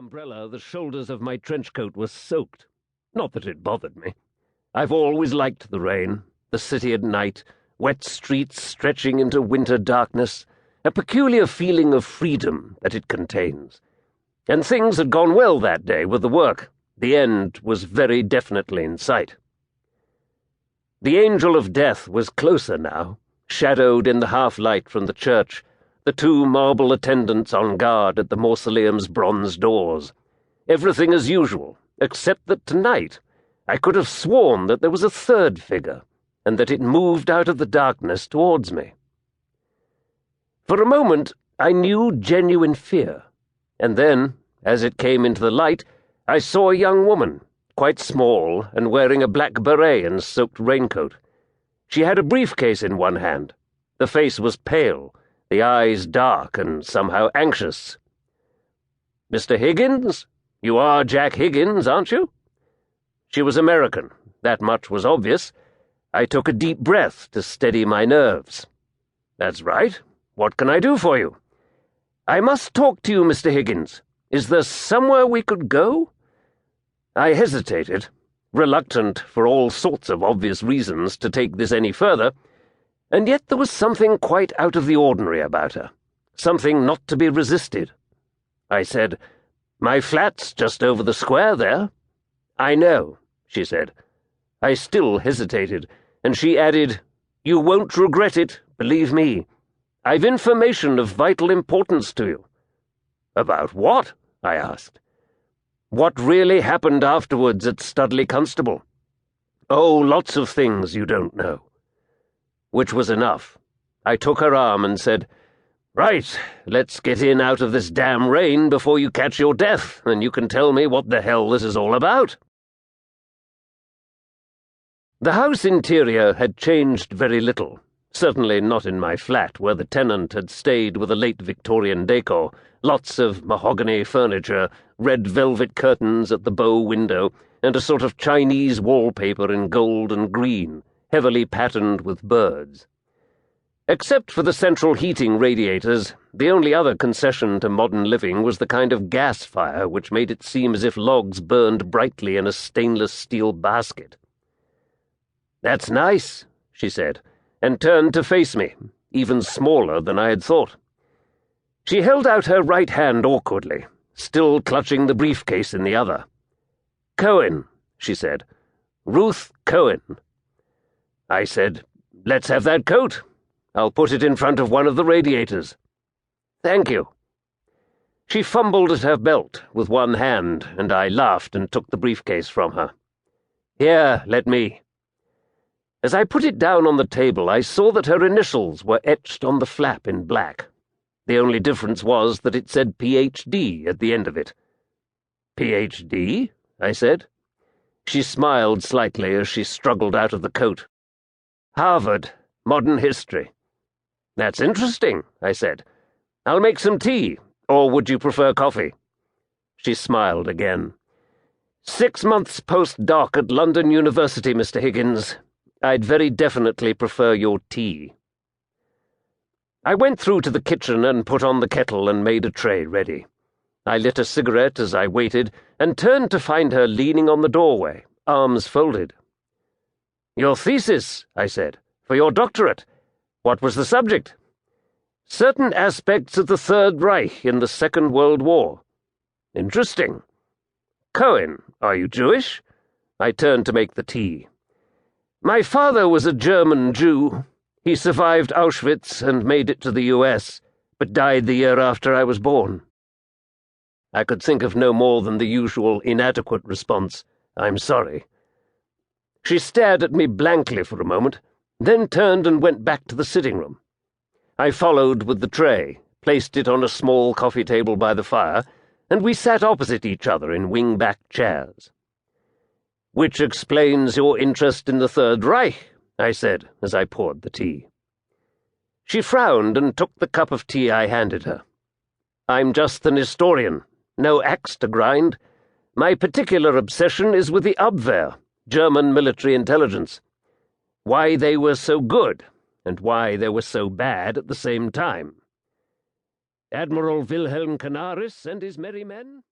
umbrella, the shoulders of my trench coat were soaked. Not that it bothered me. I've always liked the rain, the city at night, wet streets stretching into winter darkness, a peculiar feeling of freedom that it contains. And things had gone well that day with the work. The end was very definitely in sight. The angel of death was closer now, shadowed in the half-light from the church, the two marble attendants on guard at the mausoleum's bronze doors. Everything as usual, except that tonight I could have sworn that there was a third figure, and that it moved out of the darkness towards me. For a moment I knew genuine fear, and then, as it came into the light, I saw a young woman, quite small and wearing a black beret and soaked raincoat. She had a briefcase in one hand. The face was pale, the eyes dark and somehow anxious. "Mr. Higgins? You are Jack Higgins, aren't you?" She was American. That much was obvious. I took a deep breath to steady my nerves. "That's right. What can I do for you?" "I must talk to you, Mr. Higgins. Is there somewhere we could go?" I hesitated, reluctant for all sorts of obvious reasons to take this any further, and yet there was something quite out of the ordinary about her, something not to be resisted. I said, "My flat's just over the square there." "I know," she said. I still hesitated, and she added, "You won't regret it, believe me. I've information of vital importance to you." "About what?" I asked. "What really happened afterwards at Studley Constable." "Oh, lots of things you don't know." Which was enough. I took her arm and said, "Right, let's get in out of this damn rain before you catch your death, and you can tell me what the hell this is all about." The house interior had changed very little, certainly not in my flat, where the tenant had stayed with a late Victorian decor, lots of mahogany furniture, red velvet curtains at the bow window, and a sort of Chinese wallpaper in gold and green, heavily patterned with birds. Except for the central heating radiators, the only other concession to modern living was the kind of gas fire which made it seem as if logs burned brightly in a stainless steel basket. "That's nice," she said, and turned to face me, even smaller than I had thought. She held out her right hand awkwardly, still clutching the briefcase in the other. "Cohen," she said. "Ruth Cohen." I said, "Let's have that coat. I'll put it in front of one of the radiators." "Thank you." She fumbled at her belt with one hand, and I laughed and took the briefcase from her. "Here, let me." As I put it down on the table, I saw that her initials were etched on the flap in black. The only difference was that it said Ph.D. at the end of it. "Ph.D.?" I said. She smiled slightly as she struggled out of the coat. "Harvard, modern history." "That's interesting," I said. "I'll make some tea, or would you prefer coffee?" She smiled again. 6 months post-doc at London University, Mr. Higgins. I'd very definitely prefer your tea." I went through to the kitchen and put on the kettle and made a tray ready. I lit a cigarette as I waited and turned to find her leaning on the doorway, arms folded. "Your thesis," I said, "for your doctorate. What was the subject?" "Certain aspects of the Third Reich in the Second World War." "Interesting." "Cohen, are you Jewish?" I turned to make the tea. "My father was a German Jew. He survived Auschwitz and made it to the U.S., but died the year after I was born." I could think of no more than the usual inadequate response, "I'm sorry." She stared at me blankly for a moment, then turned and went back to the sitting room. I followed with the tray, placed it on a small coffee table by the fire, and we sat opposite each other in wing-back chairs. "Which explains your interest in the Third Reich," I said as I poured the tea. She frowned and took the cup of tea I handed her. "I'm just an historian, no axe to grind. My particular obsession is with the Abwehr, German military intelligence. Why they were so good, and why they were so bad at the same time. Admiral Wilhelm Canaris and his merry men?